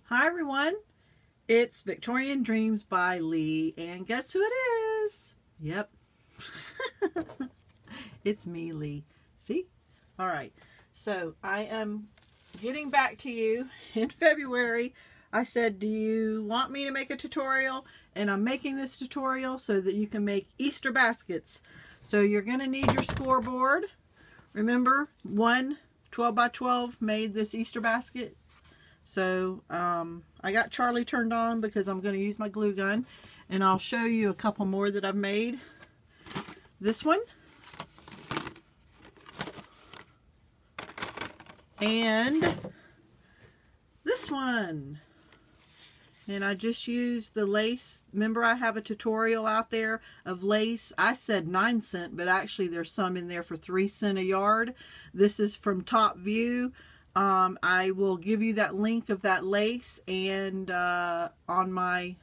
Hi everyone, it's Victorian Dreams by Leigh, and guess who it is? Yep, it's me, Leigh. See? Alright, so I am getting back to you in February. I said, do you want me to make a tutorial? And I'm making this tutorial so that you can make Easter baskets. So you're going to need your scoreboard. Remember, one 12 by 12 made this Easter basket. So I got Charlie turned on because I'm going to use my glue gun, and I'll show you a couple more that I've made. This one, and this one, and I just used the lace. Remember, I have a tutorial out there of lace. I said 9 cents, but actually there's some in there for 3 cents a yard. This is from Top View. I will give you that link of that lace and on my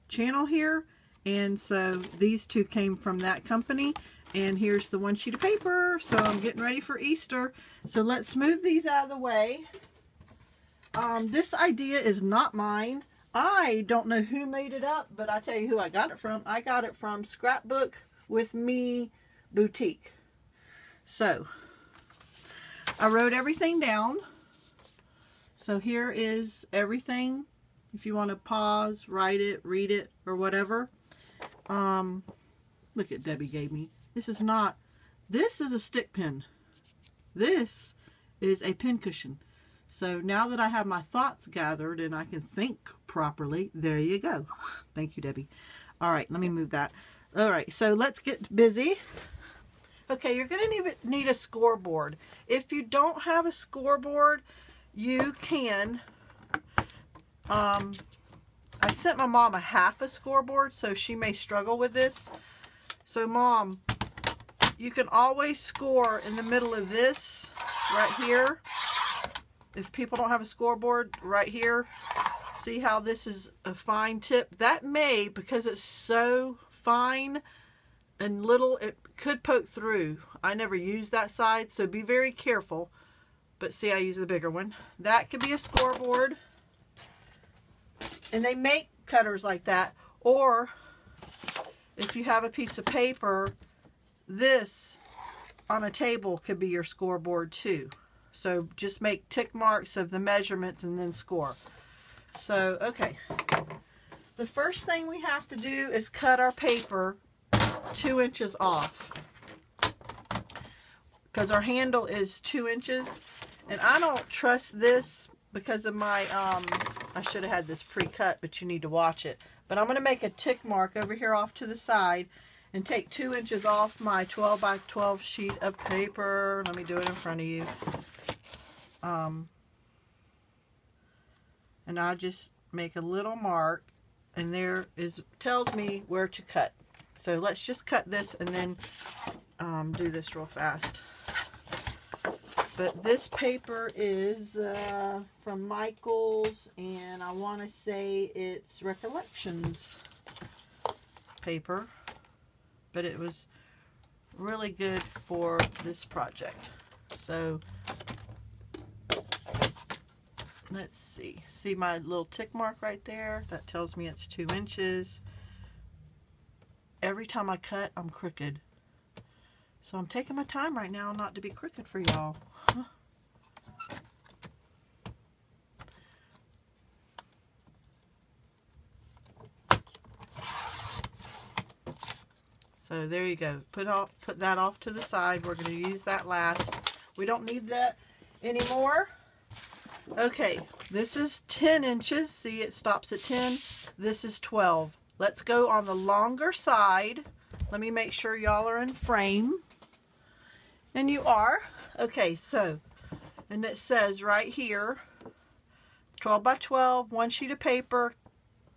channel here. And so these two came from that company. And here's the one sheet of paper. So I'm getting ready for Easter. So let's move these out of the way. This idea is not mine. I don't know who made it up, but I tell you who I got it from. I got it from Scrapbook with Me Boutique. So I wrote everything down. So here is everything. If you want to pause, write it, read it, or whatever. Look at Debbie gave me. This is a stick pin. This is a pin cushion. So now that I have my thoughts gathered and I can think properly, there you go. Thank you, Debbie. All right, let me move that. All right, so let's get busy. Okay, you're going to need a scoreboard. If you don't have a scoreboard, you can, I sent my mom a half a scoreboard, so she may struggle with this. So Mom, you can always score in the middle of this right here. If people don't have a scoreboard right here, see how this is a fine tip? That may, because it's so fine and little, it could poke through. I never use that side, so be very careful. But see, I use the bigger one. That could be a scoreboard. And they make cutters like that. Or if you have a piece of paper, this on a table could be your scoreboard too. So just make tick marks of the measurements and then score. So, okay. The first thing we have to do is cut our paper 2 inches off, because our handle is 2 inches, and I don't trust this because of my I should have had this pre-cut, but you need to watch it. But I'm going to make a tick mark over here off to the side and take 2 inches off my 12 by 12 sheet of paper. Let me do it in front of you. And I just make a little mark, and there tells me where to cut. So let's just cut this and then do this real fast. But this paper is from Michael's, and I want to say it's Recollections paper. But it was really good for this project. So let's see. See my little tick mark right there? That tells me it's 2 inches. Every time I cut, I'm crooked. So I'm taking my time right now not to be crooked for y'all. So there you go. Put that off to the side. We're going to use that last. We don't need that anymore. Okay, this is 10 inches. See, it stops at 10. This is 12. Let's go on the longer side. Let me make sure y'all are in frame. And you are. Okay, so, and it says right here, 12 by 12, one sheet of paper,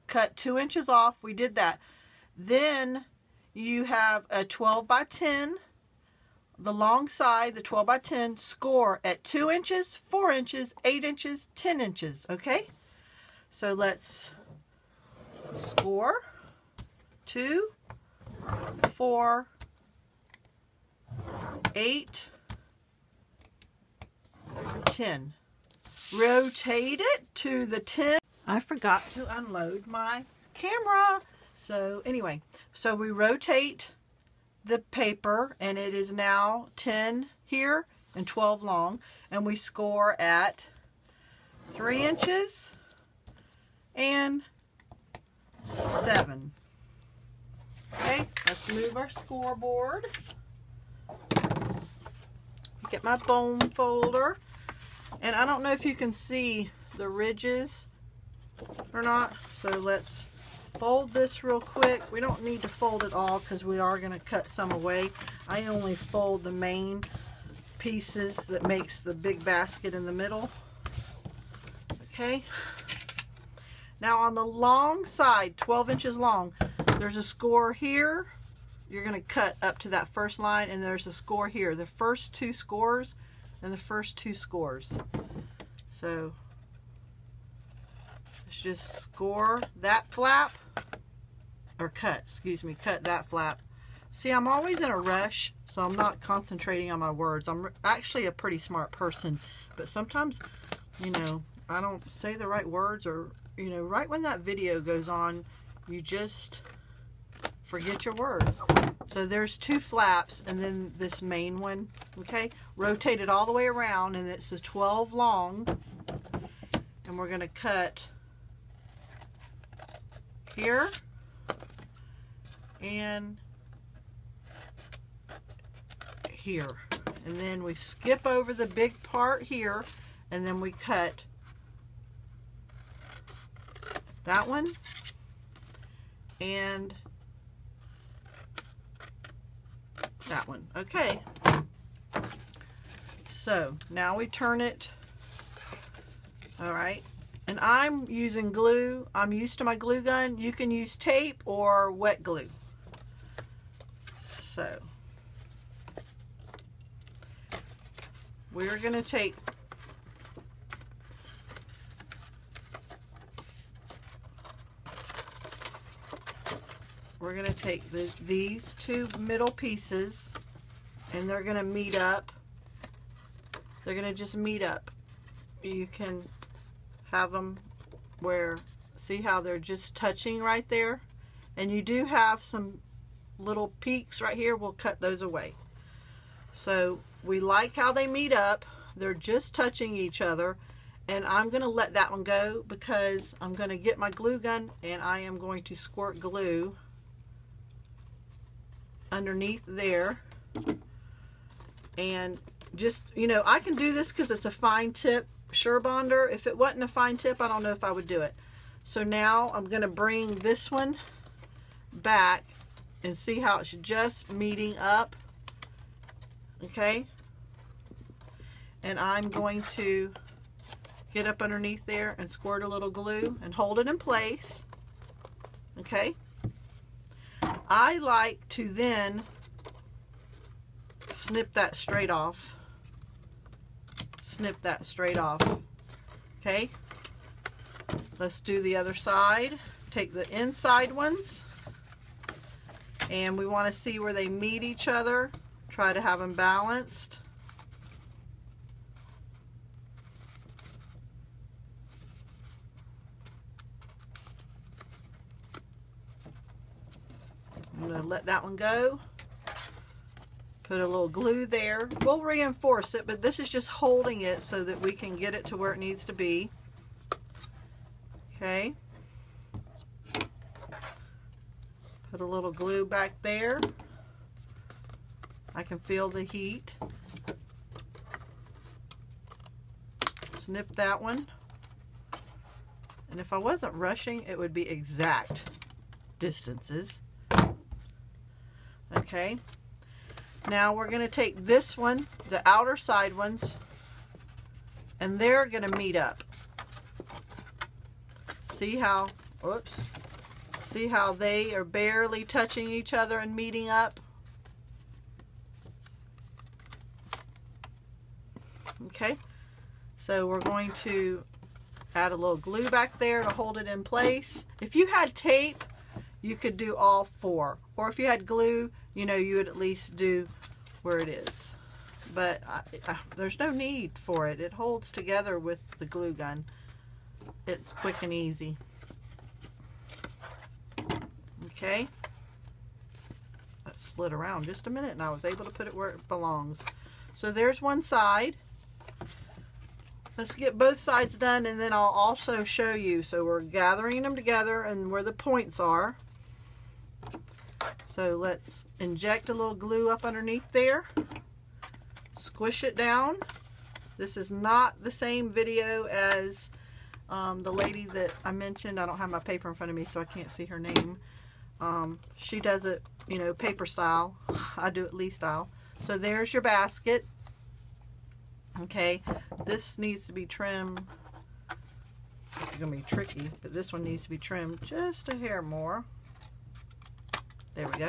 cut 2 inches off. We did that. Then you have a 12 by 10, the long side, the 12 by 10, score at 2 inches, 4 inches, 8 inches, 10 inches, okay? So let's score 2, 4, 8, 10. rotate it to the 10. I forgot to unload my camera. So anyway, so we rotate the paper and it is now 10 here and 12 long, and we score at 3 inches and 7. Okay, let's move our scoreboard. Get my bone folder, and I don't know if you can see the ridges or not, so let's fold this real quick. We don't need to fold it all because we are going to cut some away. I only fold the main pieces that makes the big basket in the middle. Okay, now on the long side, 12 inches long, there's a score here. You're going to cut up to that first line, and there's a score here. The first 2 scores and the first 2 scores. So let's just score that flap, or cut, excuse me, cut that flap. See, I'm always in a rush, so I'm not concentrating on my words. I'm actually a pretty smart person, but sometimes, you know, I don't say the right words, or, you know, right when that video goes on, you just forget your words. So there's 2 flaps and then this main one. Okay, rotate it all the way around, and it's a 12 long, and we're going to cut here and here, and then we skip over the big part here, and then we cut that one and that one. Okay, so now we turn it. All right, and I'm using glue. I'm used to my glue gun. You can use tape or wet glue. So we're going to take these 2 middle pieces, and they're going to meet up. They're going to just meet up. You can have them where, see how they're just touching right there? And you do have some little peaks right here. We'll cut those away. So we like how they meet up. They're just touching each other, and I'm going to let that one go because I'm going to get my glue gun and I am going to squirt glue underneath there. And just, you know, I can do this because it's a fine tip Sure Bonder. If it wasn't a fine tip, I don't know if I would do it. So now I'm going to bring this one back and see how it's just meeting up. Okay, and I'm going to get up underneath there and squirt a little glue and hold it in place. Okay, I like to then snip that straight off. Snip that straight off. Okay, let's do the other side. Take the inside ones, and we want to see where they meet each other. Try to have them balanced. I'm going to let that one go. Put a little glue there. We'll reinforce it, but this is just holding it so that we can get it to where it needs to be. Okay. Put a little glue back there. I can feel the heat. Snip that one. And if I wasn't rushing, it would be exact distances. Okay. Now we're going to take this one, the outer side ones, and they're going to meet up. See how, whoops, see how they are barely touching each other and meeting up? Okay, so we're going to add a little glue back there to hold it in place. If you had tape, you could do all 4. Or if you had glue, you know, you would at least do where it is. but there's no need for it. It holds together with the glue gun. It's quick and easy. Okay. That slid around just a minute and I was able to put it where it belongs. So there's one side. Let's get both sides done and then I'll also show you. So we're gathering them together and where the points are. So let's inject a little glue up underneath there. Squish it down. This is not the same video as the lady that I mentioned. I don't have my paper in front of me so I can't see her name. She does it, you know, paper style. I do it Leigh style. So there's your basket. Okay, this needs to be trimmed. It's going to be tricky, but this one needs to be trimmed just a hair more. There we go.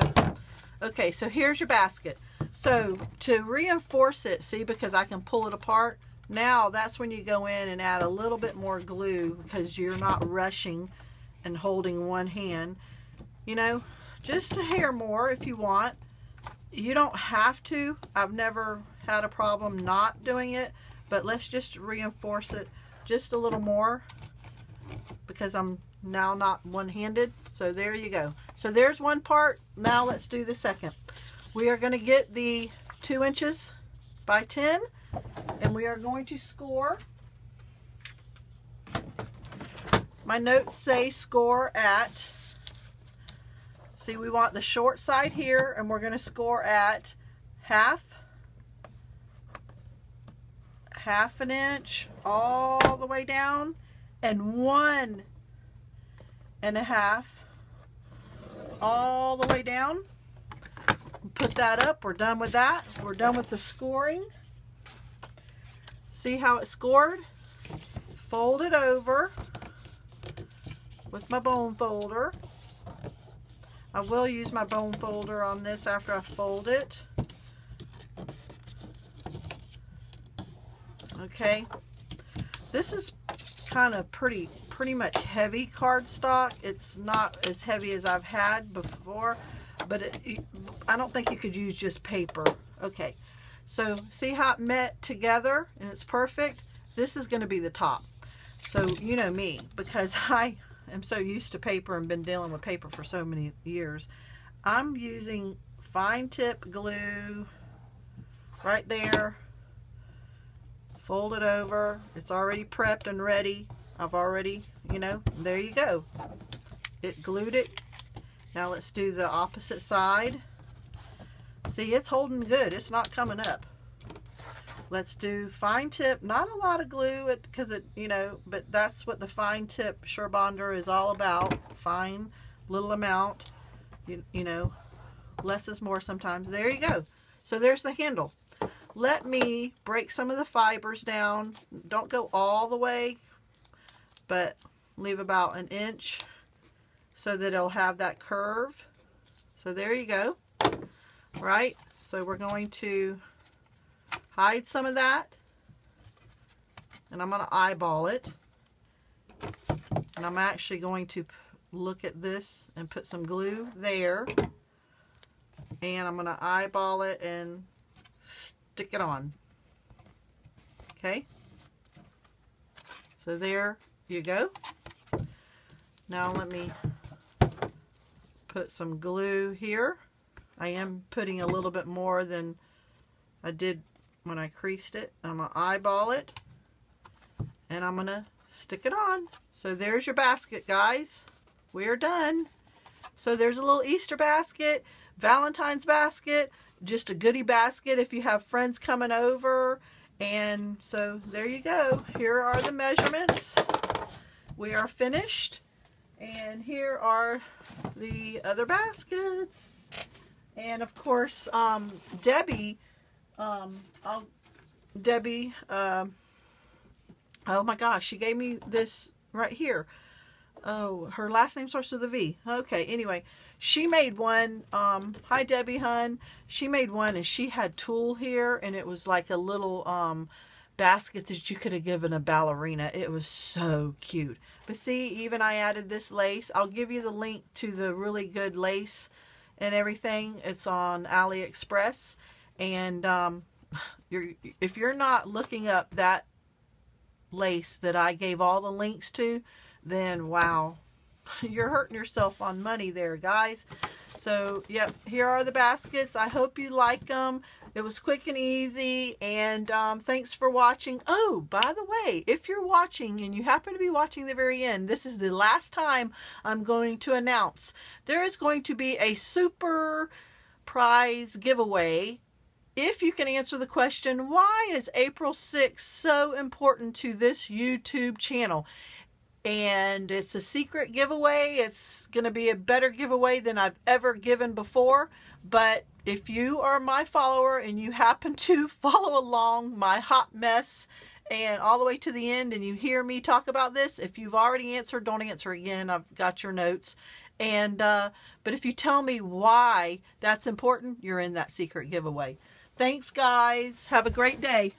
Okay, so here's your basket. So to reinforce it, see, because I can pull it apart, now that's when you go in and add a little bit more glue because you're not rushing and holding one hand. You know, just a hair more if you want. You don't have to. I've never had a problem not doing it, but let's just reinforce it just a little more because I'm now not one-handed. So there you go. So there's one part. Now let's do the second. We are going to get the 2 inches by 10 and we are going to score. My notes say score at, see, we want the short side here and we're going to score at half an inch all the way down and 1.5 all the way down. Put that up. We're done with that. We're done with the scoring. See how it scored? Fold it over with my bone folder. I will use my bone folder on this after I fold it. Okay, this is kind of pretty much heavy cardstock. It's not as heavy as I've had before, but I don't think you could use just paper. Okay, so see how it met together and it's perfect? This is going to be the top. So you know me, because I am so used to paper and been dealing with paper for so many years. I'm using fine tip glue right there. Fold it over. It's already prepped and ready. I've already, you know, there you go. It glued it. Now let's do the opposite side. See, it's holding good. It's not coming up. Let's do fine tip. Not a lot of glue because it, you know, but that's what the fine tip Surebonder is all about. Fine, little amount. You know, less is more sometimes. There you go. So there's the handle. Let me break some of the fibers down. Don't go all the way, but leave about 1 inch so that it'll have that curve. So there you go. Right? So we're going to hide some of that. And I'm going to eyeball it. And I'm actually going to look at this and put some glue there. And I'm going to eyeball it and stick it on. Okay, so there you go. Now let me put some glue here. I am putting a little bit more than I did when I creased it. I'm going to eyeball it and I'm going to stick it on. So there's your basket, guys. We're done. So there's a little Easter basket, Valentine's basket, just a goodie basket if you have friends coming over. And so there you go. Here are the measurements. We are finished. And here are the other baskets. And of course, Debbie, oh my gosh, she gave me this right here. Oh, her last name starts with a V. Okay, anyway, she made one. Hi, Debbie, hun. She made one, and she had tulle here, and it was like a little basket that you could have given a ballerina. It was so cute. But see, even I added this lace. I'll give you the link to the really good lace and everything. It's on AliExpress, and if you're not looking up that lace that I gave all the links to, then wow, you're hurting yourself on money there, guys. So, yep, here are the baskets. I hope you like them. It was quick and easy, and thanks for watching. Oh, by the way, if you're watching and you happen to be watching the very end, this is the last time I'm going to announce. There is going to be a super prize giveaway if you can answer the question, why is April 6th so important to this YouTube channel? And it's a secret giveaway. It's going to be a better giveaway than I've ever given before. But if you are my follower and you happen to follow along my hot mess and all the way to the end and you hear me talk about this, if you've already answered, don't answer again. I've got your notes. And but if you tell me why that's important, you're in that secret giveaway. Thanks, guys. Have a great day.